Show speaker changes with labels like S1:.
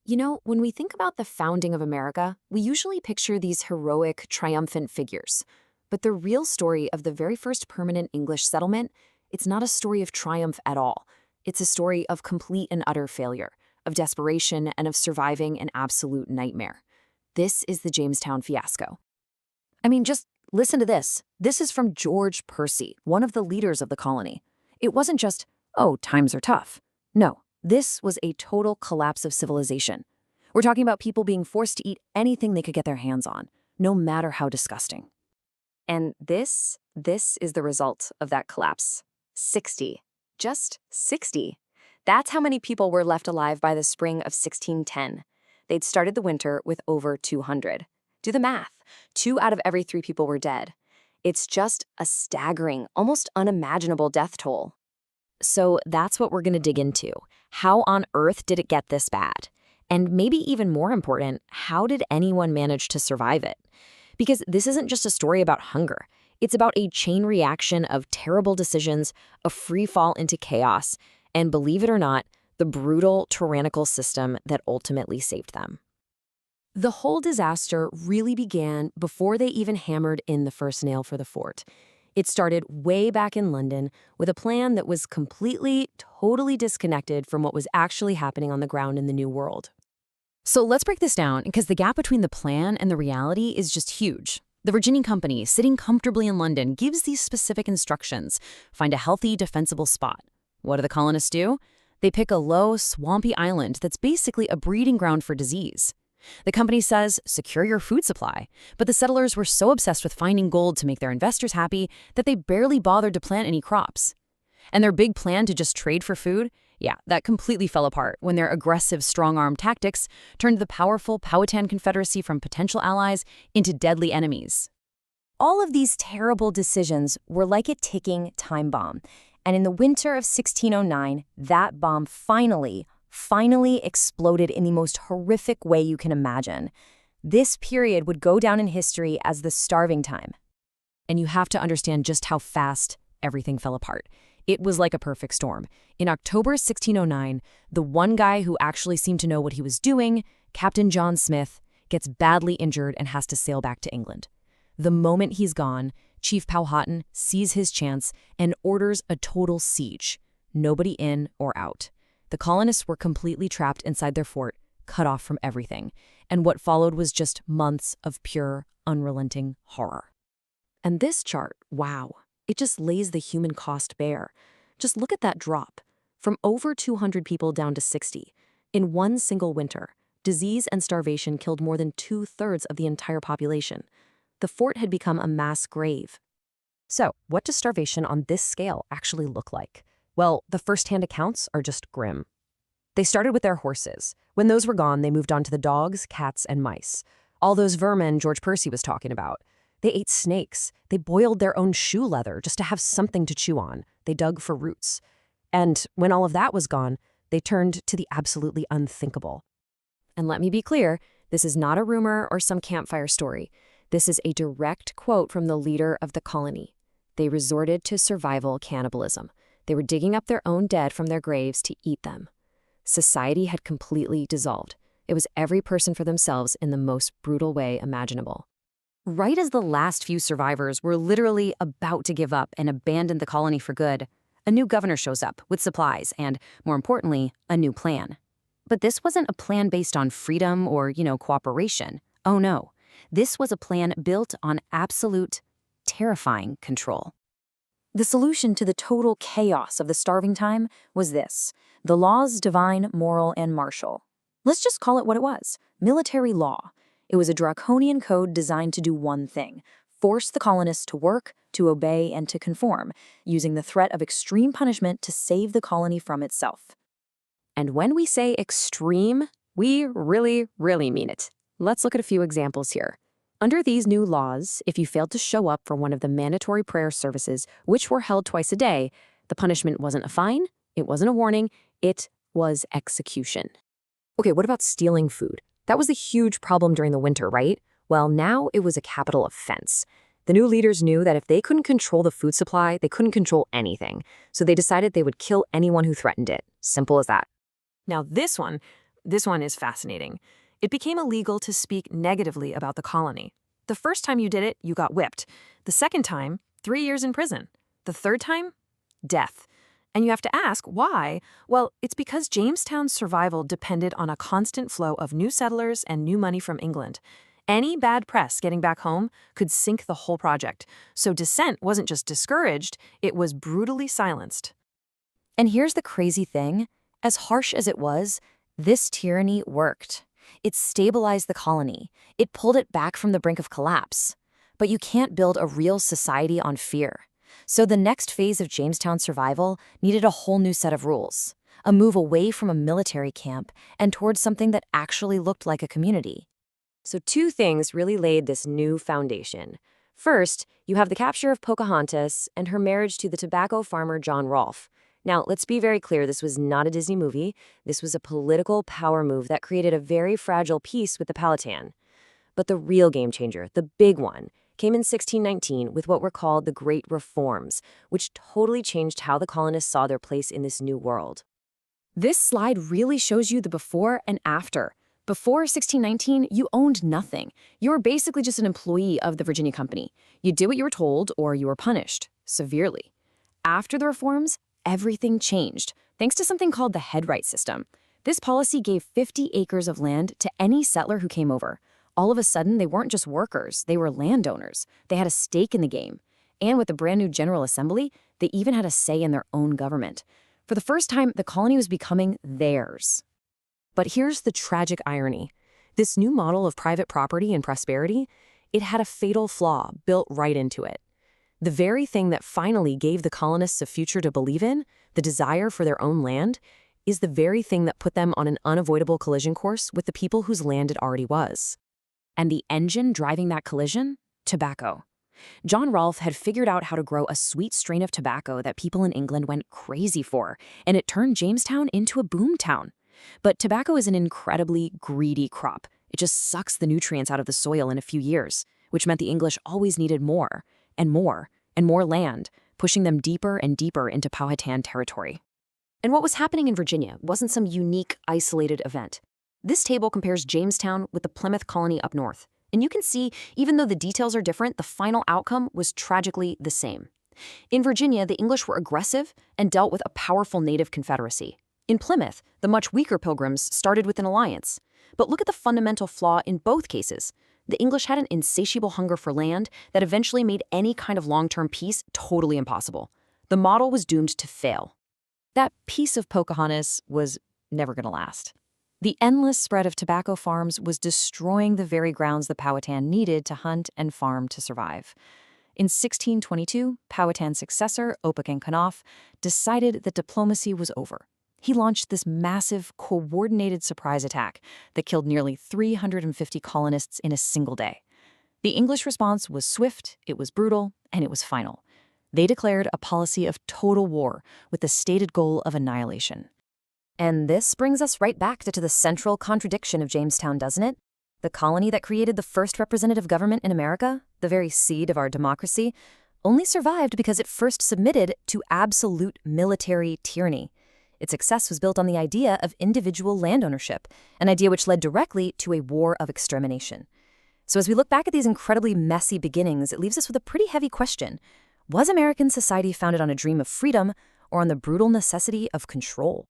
S1: You know, when we think about the founding of America, we usually picture these heroic, triumphant figures. But the real story of the very first permanent English settlement, it's not a story of triumph at all. It's a story of complete and utter failure, of desperation, and of surviving an absolute nightmare. This is the Jamestown Fiasco. I mean, just listen to this. This is from George Percy, one of the leaders of the colony. It wasn't just, oh, times are tough. No, this was a total collapse of civilization. We're talking about people being forced to eat anything they could get their hands on, no matter how disgusting. And this is the result of that collapse. 60. Just 60. That's how many people were left alive by the spring of 1610. They'd started the winter with over 200. Do the math. 2 out of every 3 people were dead. It's just a staggering, almost unimaginable death toll. So that's what we're going to dig into. How on earth did it get this bad? And maybe even more important, how did anyone manage to survive it? Because this isn't just a story about hunger. It's about a chain reaction of terrible decisions, a free fall into chaos, and believe it or not, the brutal, tyrannical system that ultimately saved them. The whole disaster really began before they even hammered in the first nail for the fort. It started way back in London with a plan that was completely, totally disconnected from what was actually happening on the ground in the New World. So let's break this down, because the gap between the plan and the reality is just huge. The Virginia Company, sitting comfortably in London, gives these specific instructions. Find a healthy, defensible spot. What do the colonists do? They pick a low, swampy island that's basically a breeding ground for disease. The company says, secure your food supply, but the settlers were so obsessed with finding gold to make their investors happy that they barely bothered to plant any crops. And their big plan to just trade for food? Yeah, that completely fell apart when their aggressive, strong-arm tactics turned the powerful Powhatan Confederacy from potential allies into deadly enemies. All of these terrible decisions were like a ticking time bomb, and in the winter of 1609, that bomb finally exploded in the most horrific way you can imagine. This period would go down in history as the starving time. And you have to understand just how fast everything fell apart. It was like a perfect storm. In October 1609, the one guy who actually seemed to know what he was doing, Captain John Smith, gets badly injured and has to sail back to England. The moment he's gone, Chief Powhatan sees his chance and orders a total siege. Nobody in or out. The colonists were completely trapped inside their fort, cut off from everything, and what followed was just months of pure, unrelenting horror. And this chart, wow, it just lays the human cost bare. Just look at that drop. From over 200 people down to 60. In one single winter, disease and starvation killed more than 2/3 of the entire population. The fort had become a mass grave. So, what does starvation on this scale actually look like? Well, the first-hand accounts are just grim. They started with their horses. When those were gone, they moved on to the dogs, cats, and mice. All those vermin George Percy was talking about. They ate snakes. They boiled their own shoe leather just to have something to chew on. They dug for roots. And when all of that was gone, they turned to the absolutely unthinkable. And let me be clear, this is not a rumor or some campfire story. This is a direct quote from the leader of the colony. They resorted to survival cannibalism. They were digging up their own dead from their graves to eat them. Society had completely dissolved. It was every person for themselves in the most brutal way imaginable. Right as the last few survivors were literally about to give up and abandon the colony for good, a new governor shows up with supplies and, more importantly, a new plan. But this wasn't a plan based on freedom or, cooperation. Oh no. This was a plan built on absolute, terrifying control. The solution to the total chaos of the starving time was this: the laws divine, moral, and martial. Let's just call it what it was: military law. It was a draconian code designed to do one thing: force the colonists to work, to obey, and to conform, using the threat of extreme punishment to save the colony from itself. And when we say extreme, we really, really mean it. Let's look at a few examples here. Under these new laws, if you failed to show up for one of the mandatory prayer services, which were held twice a day, the punishment wasn't a fine, it wasn't a warning, it was execution. Okay, what about stealing food? That was a huge problem during the winter, right? Well, now it was a capital offense. The new leaders knew that if they couldn't control the food supply, they couldn't control anything. So they decided they would kill anyone who threatened it. Simple as that. Now this one, This one is fascinating. It became illegal to speak negatively about the colony. The first time you did it, you got whipped. The second time, 3 years in prison. The third time, death. And you have to ask, why? Well, it's because Jamestown's survival depended on a constant flow of new settlers and new money from England. Any bad press getting back home could sink the whole project. So dissent wasn't just discouraged, it was brutally silenced.
S2: And here's the crazy thing. As harsh as it was, this tyranny worked. It stabilized the colony. It pulled it back from the brink of collapse. But you can't build a real society on fear. So the next phase of Jamestown survival needed a whole new set of rules, a move away from a military camp and towards something that actually looked like a community.
S1: So 2 things really laid this new foundation. First, you have the capture of Pocahontas and her marriage to the tobacco farmer John Rolfe. Now, let's be very clear, this was not a Disney movie. This was a political power move that created a very fragile peace with the Powhatan. But the real game changer, the big one, came in 1619 with what were called the Great Reforms, which totally changed how the colonists saw their place in this new world.
S2: This slide really shows you the before and after. Before 1619, you owned nothing. You were basically just an employee of the Virginia Company. You did what you were told or you were punished, severely. After the reforms, everything changed, thanks to something called the headright system. This policy gave 50 acres of land to any settler who came over. All of a sudden, they weren't just workers, they were landowners. They had a stake in the game. And with the brand new General Assembly, they even had a say in their own government. For the first time, the colony was becoming theirs.
S1: But here's the tragic irony. This new model of private property and prosperity, it had a fatal flaw built right into it. The very thing that finally gave the colonists a future to believe in, the desire for their own land, is the very thing that put them on an unavoidable collision course with the people whose land it already was. And the engine driving that collision? Tobacco. John Rolfe had figured out how to grow a sweet strain of tobacco that people in England went crazy for, and it turned Jamestown into a boom town. But tobacco is an incredibly greedy crop. It just sucks the nutrients out of the soil in a few years, which meant the English always needed more, and more, and more land, pushing them deeper and deeper into Powhatan territory. And what was happening in Virginia wasn't some unique, isolated event. This table compares Jamestown with the Plymouth colony up north. And you can see, even though the details are different, the final outcome was tragically the same. In Virginia, the English were aggressive and dealt with a powerful native confederacy. In Plymouth, the much weaker Pilgrims started with an alliance. But look at the fundamental flaw in both cases. The English had an insatiable hunger for land that eventually made any kind of long-term peace totally impossible. The model was doomed to fail. That piece of Pocahontas was never going to last. The endless spread of tobacco farms was destroying the very grounds the Powhatan needed to hunt and farm to survive. In 1622, Powhatan's successor, Opechancanough, decided that diplomacy was over. He launched this massive, coordinated surprise attack that killed nearly 350 colonists in a single day. The English response was swift, it was brutal, and it was final. They declared a policy of total war with the stated goal of annihilation.
S2: And this brings us right back to the central contradiction of Jamestown, doesn't it? The colony that created the first representative government in America, the very seed of our democracy, only survived because it first submitted to absolute military tyranny. Its success was built on the idea of individual land ownership, an idea which led directly to a war of extermination. So as we look back at these incredibly messy beginnings, it leaves us with a pretty heavy question. Was American society founded on a dream of freedom or on the brutal necessity of control?